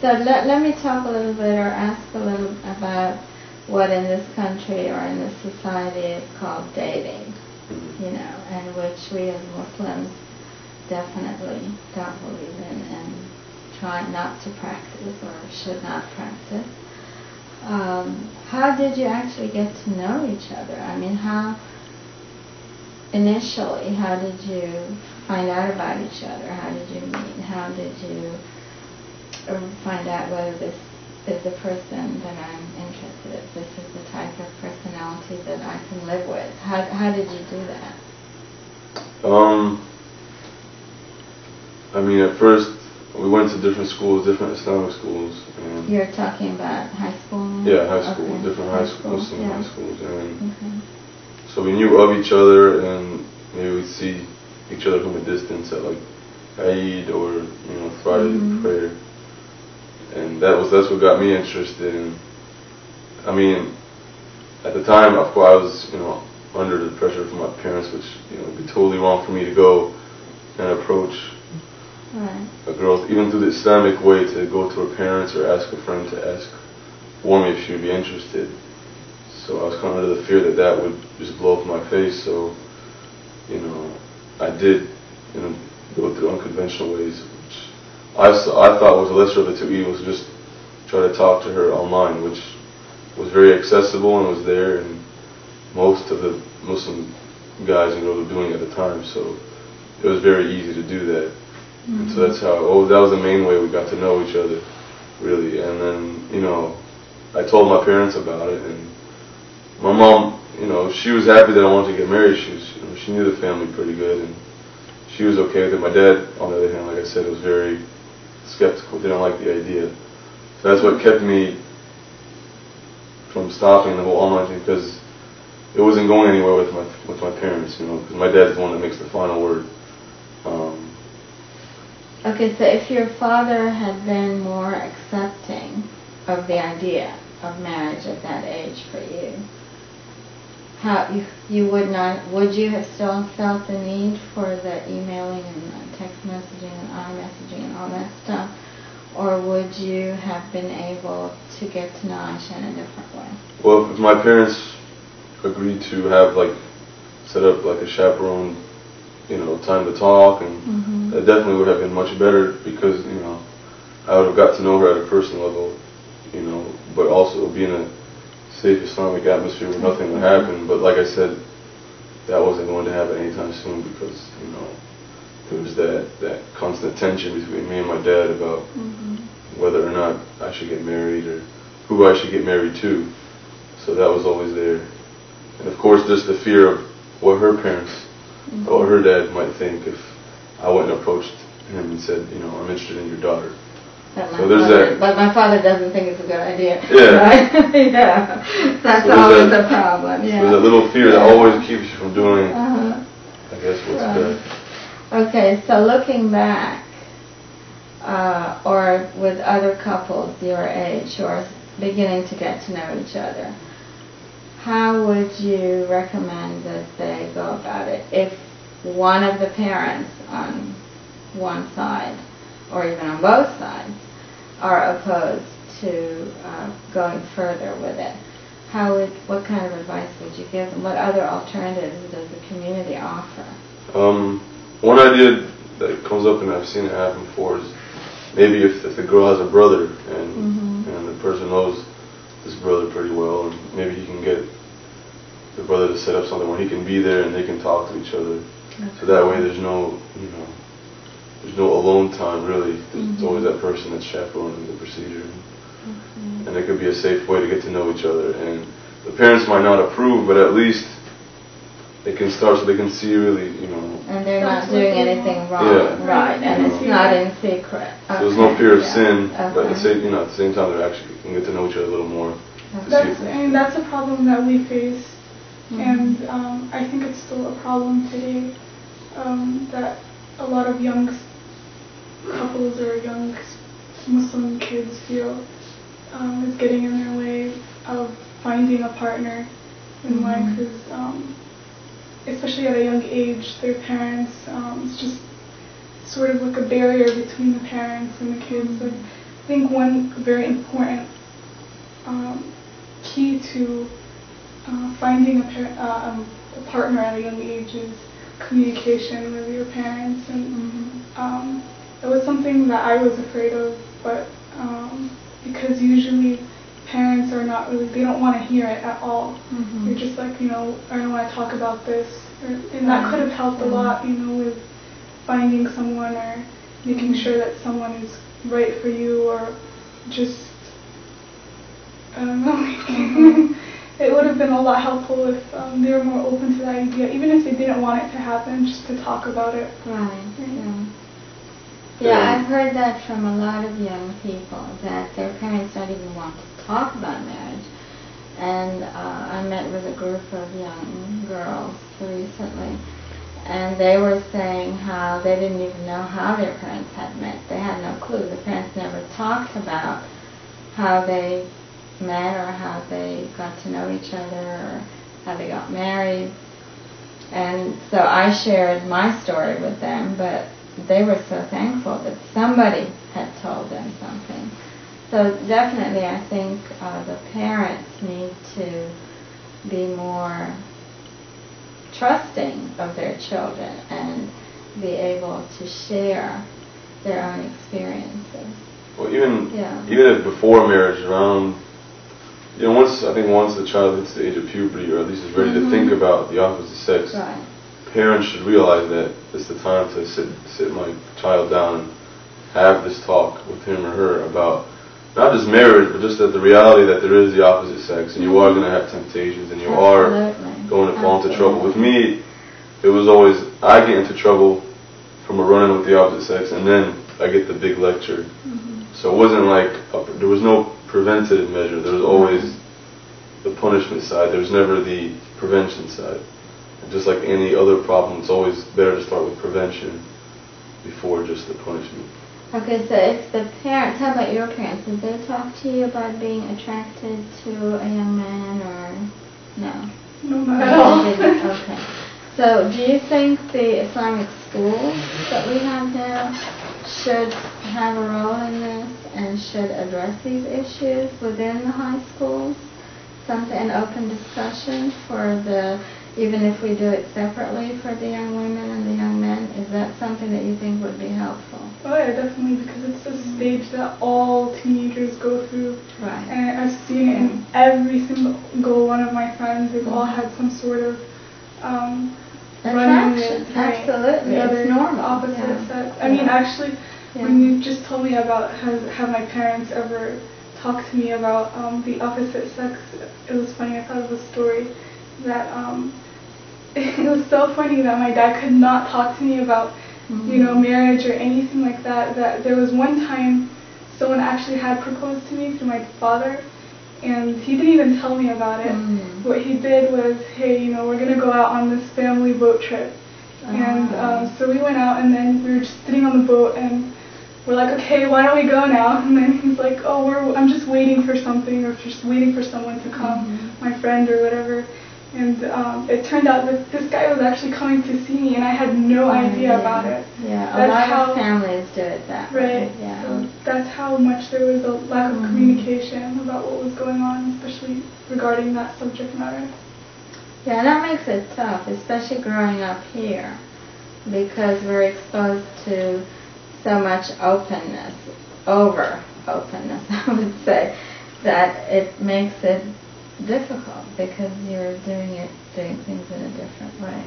So let me talk a little bit or ask a little about what in this country or in this society is called dating, you know, and which we as Muslims definitely don't believe in and try not to practice or should not practice. How did you actually get to know each other? I mean, how did you find out about each other? How did you meet? How did you find out whether this is the person that I'm interested in? This is the type of personality that I can live with. How did you do that? I mean, at first we went to different schools, different Islamic schools. And you're talking about high school? Yeah, high school, okay. Different high schools, Muslim high schools, and okay. So we knew of each other, and maybe we'd see each other from a distance at like Eid or Friday prayer, and that's what got me interested in. I mean, at the time, of course, I was under the pressure from my parents, which would be totally wrong for me to go and approach a girl, even through the Islamic way, to go to her parents or ask a friend to ask me if she would be interested. So I was kind of under the fear that would just blow up in my face. So, I did, go through unconventional ways, which I thought was the lesser of the two evils. Just try to talk to her online, which was very accessible and was there, and most of the Muslim guys were doing it at the time. So it was very easy to do that. And so that's how. That was the main way we got to know each other, really. And then I told my parents about it, and my mom, she was happy that I wanted to get married. She knew the family pretty good, and she was okay with it. My dad, on the other hand, like I said, was very skeptical. Didn't like the idea. So that's what kept me from stopping the whole online thing, because it wasn't going anywhere with my parents. Because my dad's the one that makes the final word. Okay, so if your father had been more accepting of the idea of marriage at that age for you, would you have still felt the need for the emailing and text messaging and iMessaging and all that stuff, or would you have been able to get to know Ayesha in a different way? Well, if my parents agreed to have set up a chaperone, time to talk, and that definitely would have been much better, because I would have got to know her at a personal level, but also be in a safe Islamic atmosphere where nothing would happen. But like I said, that wasn't going to happen anytime soon, because there was that constant tension between me and my dad about whether or not I should get married or who I should get married to. So that was always there. And of course, just the fear of what her parents or her dad might think if I went and approached him and said, I'm interested in your daughter. But my father doesn't think it's a good idea. Yeah. Right? Yeah. That's always a problem. Yeah. So there's a little fear that always keeps you from doing, I guess, what's good. Okay, so looking back, or with other couples your age who are beginning to get to know each other, how would you recommend that they go about it if one of the parents on one side, or even on both sides, are opposed to going further with it? What kind of advice would you give them? What other alternatives does the community offer? One idea that comes up, and I've seen it happen before, is maybe if the girl has a brother and the person knows this brother pretty well, and maybe he can get the brother to set up something where he can be there and they can talk to each other. So that way there's no alone time, really. There's always that person that's chaperoning the procedure. And it could be a safe way to get to know each other. And the parents might not approve, but at least they can start so they can see really, And they're not doing anything wrong. Yeah. Right, and it's not in secret. So there's no fear of sin, but at the same time they actually can get to know each other a little more. That's a problem that we face. And I think it's still a problem today, that a lot of young couples or young Muslim kids feel is getting in their way of finding a partner in life, especially at a young age. Their parents, it's just sort of like a barrier between the parents and the kids. think one very important key to finding a partner at a young age is communication with your parents, and it was something that I was afraid of, but because usually parents are not really, they don't want to hear it at all. They're just like, I don't want to talk about this, and that could have helped a lot, with finding someone or making sure that someone is right for you, or just, I don't know, it would have been a lot helpful if they were more open to the idea, even if they didn't want it to happen, just to talk about it. Right. Yeah, I've heard that from a lot of young people, that their parents don't even want to talk about marriage. And I met with a group of young girls recently, and they were saying how they didn't even know how their parents had met. They had no clue. The parents never talked about how they met or how they got to know each other or how they got married. And so I shared my story with them, but they were so thankful that somebody had told them something. So definitely I think the parents need to be more trusting of their children and be able to share their own experiences. Well, even if before marriage, around, once the child hits the age of puberty, or at least is ready to think about the opposite sex, parents should realize that it's the time to sit my child down and have this talk with him or her about not just marriage, but just that the reality that there is the opposite sex, and you are going to have temptations, and you are going to fall into trouble. With me, it was always, I get into trouble from a run-in with the opposite sex, and then I get the big lecture. So it wasn't like, there was no preventative measure. There was always the punishment side. There was never the prevention side. And just like any other problem, it's always better to start with prevention before just the punishment. Okay, so if the parents, how about your parents? Did they talk to you about being attracted to a young man, or no? No, not at all. Okay. So do you think the Islamic schools that we have now should have a role in this and should address these issues within the high schools? An open discussion for even if we do it separately for the young women and the young men, is that something that you think would be helpful? Oh yeah, definitely, because it's a stage that all teenagers go through. Right. And I've seen it in every single one of my friends. They've all had some sort of running with absolutely, it's normal. Opposite sex. I mean, actually, when you just told me about have my parents ever talked to me about the opposite sex, it was funny. I thought of a story that it was so funny that my dad could not talk to me about marriage or anything like that. That there was one time someone actually had proposed to me through my father, and he didn't even tell me about it. What he did was, hey, we're gonna go out on this family boat trip, and so we went out, and then we were just sitting on the boat, and we're like, okay, why don't we go now? And then he's like, oh, I'm just waiting for something, or just waiting for someone to come, my friend or whatever. And it turned out that this guy was actually coming to see me, and I had no idea about it. Yeah, a lot of families do it that way. Right. Yeah. So that's how much there was a lack of communication about what was going on, especially regarding that subject matter. Yeah, that makes it tough, especially growing up here, because we're exposed to so much openness, over-openness, I would say, that it makes it difficult because you're doing things in a different way.